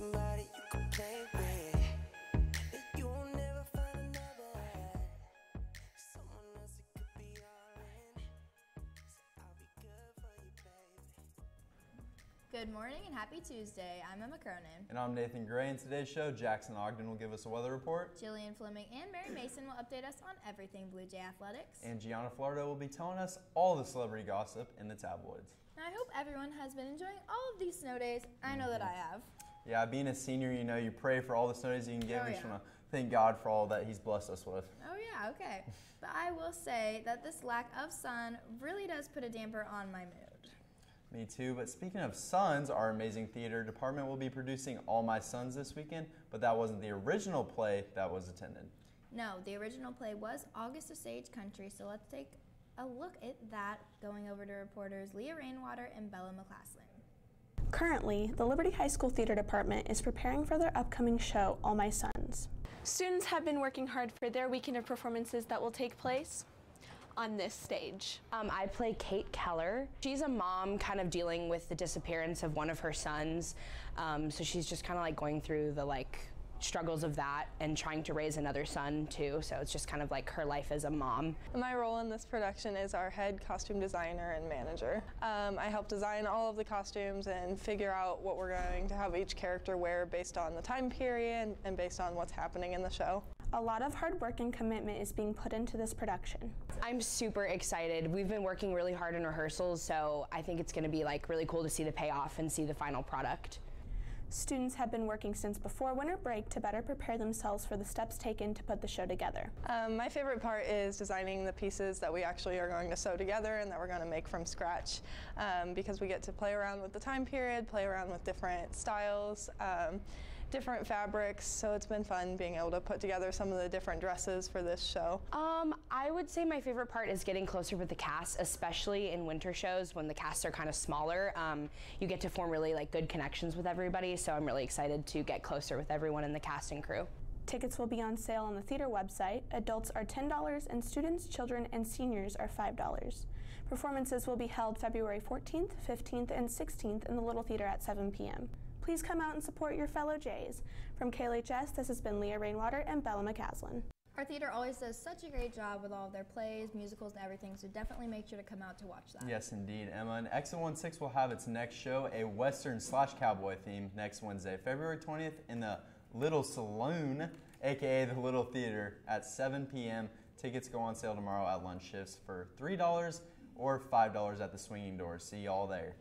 somebody you can play with, that you will never find another. Someone else it could be all in, so I'll be good for you, baby. Good morning and happy Tuesday. I'm Emma Cronin. And I'm Nathan Gray. In today's show, Jackson Ogden will give us a weather report. Jillian Fleming and Mary Mason will update us on everything Blue Jay athletics. And Gianna Florida will be telling us all the celebrity gossip in the tabloids. Now, I hope everyone has been enjoying all of these snow days. I know that I have. Yeah, being a senior, you know, you pray for all the snow days you can get. Oh, We just yeah. want to thank God for all that He's blessed us with. Oh yeah, okay. But I will say that this lack of sun really does put a damper on my mood. Me too, but speaking of sons, our amazing theater department will be producing All My Sons this weekend, but that wasn't the original play that was attended. No, the original play was August of Sage Country, so let's take a look at that, going over to reporters Leah Rainwater and Bella McClaslin. Currently, the Liberty High School Theater Department is preparing for their upcoming show, All My Sons. Students have been working hard for their weekend of performances that will take place on this stage. I play Kate Keller. She's a mom kind of dealing with the disappearance of one of her sons. So she's just kind of like going through the struggles of that and trying to raise another son too. So it's just kind of like her life as a mom. My role in this production is our head costume designer and manager. I help design all of the costumes and figure out what we're going to have each character wear based on the time period and based on what's happening in the show. A lot of hard work and commitment is being put into this production. I'm super excited. We've been working really hard in rehearsals, so I think it's going to be really cool to see the payoff and see the final product. Students have been working since before winter break to better prepare themselves for the steps taken to put the show together. My favorite part is designing the pieces that we actually are going to sew together and that we're going to make from scratch, because we get to play around with the time period, play around with different styles, different fabrics, so it's been fun being able to put together some of the different dresses for this show. I would say my favorite part is getting closer with the cast, especially in winter shows when the casts are kind of smaller. You get to form really good connections with everybody, so I'm really excited to get closer with everyone in the cast and crew. Tickets will be on sale on the theater website. Adults are $10 and students, children, and seniors are $5. Performances will be held February 14th, 15th, and 16th in the Little Theater at 7 p.m. Please come out and support your fellow Jays. From KLHS, this has been Leah Rainwater and Bella McCaslin. Our theater always does such a great job with all of their plays, musicals, and everything, so definitely make sure to come out to watch that. Yes, indeed, Emma. And Exit 16 will have its next show, a Western/cowboy theme, next Wednesday, February 20th in the Little Saloon, aka the Little Theater, at 7 p.m. Tickets go on sale tomorrow at lunch shifts for $3 or $5 at the swinging doors. See y'all there.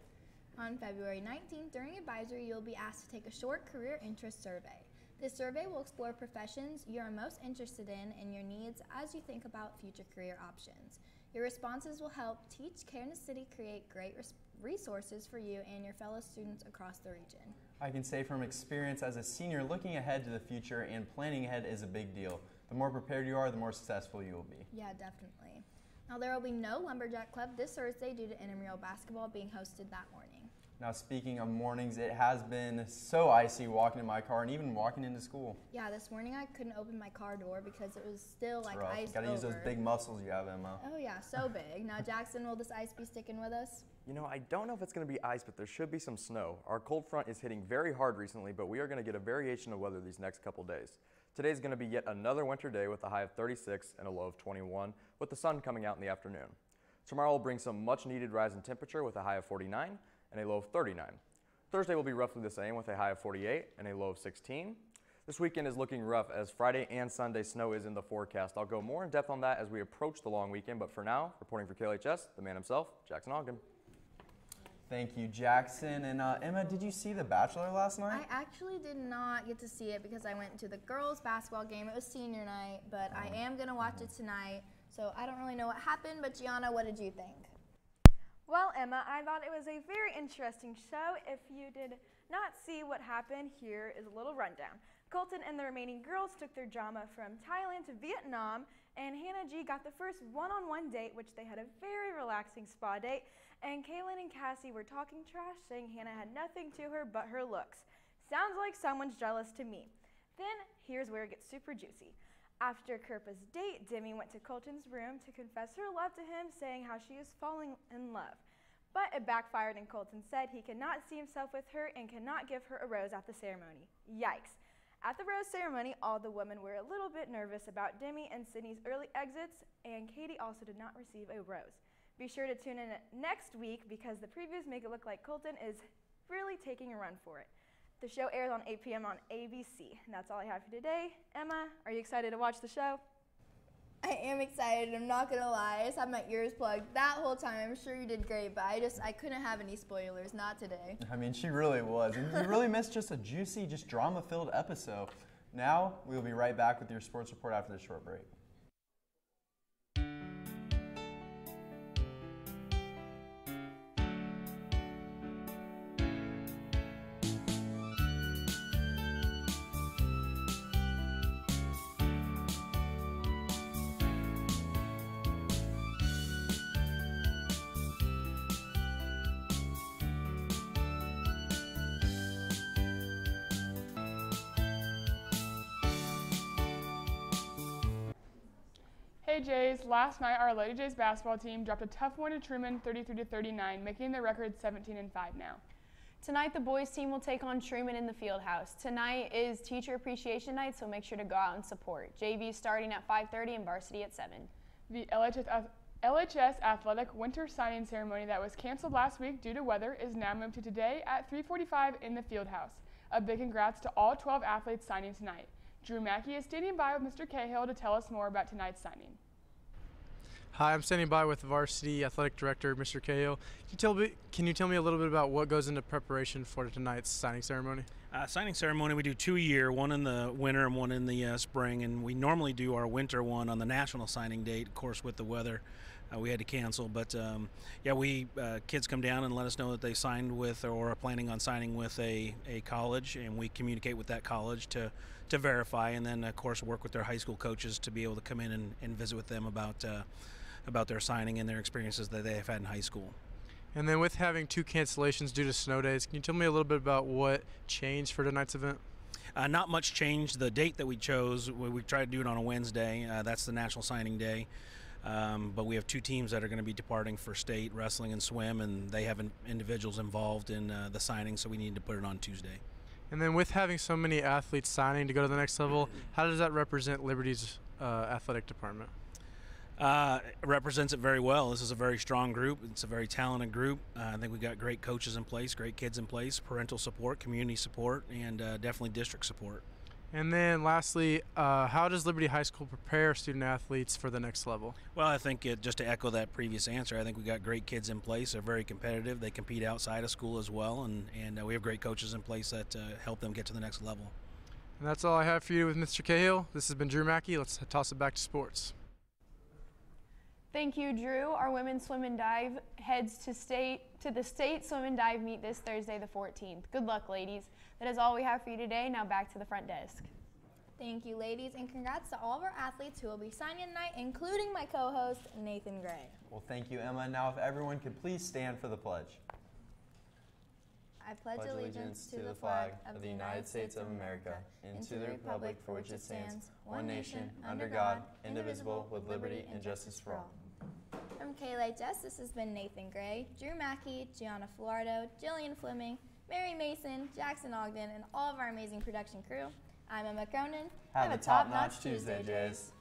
On February 19th, during advisory, you'll be asked to take a short career interest survey. This survey will explore professions you are most interested in and your needs as you think about future career options. Your responses will help teach Kansas City create great resources for you and your fellow students across the region. I can say from experience as a senior, looking ahead to the future and planning ahead is a big deal. The more prepared you are, the more successful you will be. Yeah, definitely. Now, there will be no Lumberjack Club this Thursday due to intramural basketball being hosted that morning. Now, speaking of mornings, it has been so icy walking in my car and even walking into school. Yeah, this morning I couldn't open my car door because it was still It's rough. iced Gotta over. use those big muscles you have, Emma. Oh yeah, so big. Now, Jackson, will this ice be sticking with us? You know, I don't know if it's going to be ice, but there should be some snow. Our cold front is hitting very hard recently, but we are going to get a variation of weather these next couple days. Today is going to be yet another winter day with a high of 36 and a low of 21, with the sun coming out in the afternoon. Tomorrow will bring some much needed rise in temperature with a high of 49 and a low of 39. Thursday will be roughly the same with a high of 48 and a low of 16. This weekend is looking rough as Friday and Sunday snow is in the forecast. I'll go more in depth on that as we approach the long weekend, but for now, reporting for KLHS, the man himself, Jackson Ogden. Thank you, Jackson. And Emma, did you see The Bachelor last night? I actually did not get to see it because I went to the girls' basketball game. It was senior night, but I am going to watch it tonight, so I don't really know what happened. But Gianna, what did you think? Well, Emma, I thought it was a very interesting show. If you did not see what happened, here is a little rundown. Colton and the remaining girls took their drama from Thailand to Vietnam, and Hannah G got the first one-on-one date, which they had a very relaxing spa date, and Kaylin and Cassie were talking trash, saying Hannah had nothing to her but her looks. Sounds like someone's jealous to me. Then, here's where it gets super juicy. After Kirpa's date, Demi went to Colton's room to confess her love to him, saying how she is falling in love. But it backfired and Colton said he cannot see himself with her and cannot give her a rose at the ceremony. Yikes. At the rose ceremony, all the women were a little bit nervous about Demi and Sydney's early exits, and Katie also did not receive a rose. Be sure to tune in next week because the previews make it look like Colton is really taking a run for it. The show airs on 8 p.m. on ABC. And that's all I have for today. Emma, are you excited to watch the show? I am excited. I'm not gonna lie. I just had my ears plugged that whole time. I'm sure you did great, but I couldn't have any spoilers. Not today. I mean, she really was. And you really missed just a juicy, just drama-filled episode. Now, we'll be right back with your sports report after this short break. Hey Jays, last night our Lady Jays basketball team dropped a tough one to Truman 33-39, making their record 17-5 now. Tonight, the boys team will take on Truman in the Fieldhouse. Tonight is Teacher Appreciation Night, so make sure to go out and support. JV starting at 5:30 and varsity at 7. The LHS Athletic Winter Signing Ceremony that was canceled last week due to weather is now moved to today at 3:45 in the Fieldhouse. A big congrats to all 12 athletes signing tonight. Drew Mackey is standing by with Mr. Cahill to tell us more about tonight's signing. Hi, I'm standing by with Varsity Athletic Director, Mr. Cahill. Can you tell me a little bit about what goes into preparation for tonight's signing ceremony? Signing ceremony, we do 2 a year, one in the winter and one in the spring, and we normally do our winter one on the national signing date. Of course, with the weather, we had to cancel, but kids come down and let us know that they signed with or are planning on signing with a college, and we communicate with that college to verify, and then of course work with their high school coaches to be able to come in and visit with them about their signing and their experiences that they have had in high school. And then with having 2 cancellations due to snow days, can you tell me a little bit about what changed for tonight's event? Not much changed. The date that we chose, we tried to do it on a Wednesday. That's the National Signing Day. But we have 2 teams that are going to be departing for state, wrestling and swim, and they have individuals involved in the signing, so we need to put it on Tuesday. And then with having so many athletes signing to go to the next level, how does that represent Liberty's athletic department? It represents it very well. This is a very strong group. It's a very talented group. I think we've got great coaches in place, great kids in place, parental support, community support, and definitely district support. And then lastly, how does Liberty High School prepare student athletes for the next level? Well, I think just to echo that previous answer, I think we've got great kids in place. They're very competitive. They compete outside of school as well, and we have great coaches in place that help them get to the next level. And that's all I have for you with Mr. Cahill. This has been Drew Mackey. Let's toss it back to sports. Thank you, Drew. Our women's swim and dive heads to the state swim and dive meet this Thursday, the 14th. Good luck, ladies. That is all we have for you today. Now back to the front desk. Thank you, ladies, and congrats to all of our athletes who will be signing tonight, including my co-host, Nathan Gray. Well, thank you, Emma. Now, if everyone could please stand for the pledge. I pledge allegiance to the flag of the United States of America and to the republic for which it stands, one nation, under God, indivisible, with liberty and justice for all. From KLHS, this has been Nathan Gray, Drew Mackey, Gianna Falardo, Jillian Fleming, Mary Mason, Jackson Ogden, and all of our amazing production crew. I'm Emma Cronin. Have a top-notch Tuesday, Jays.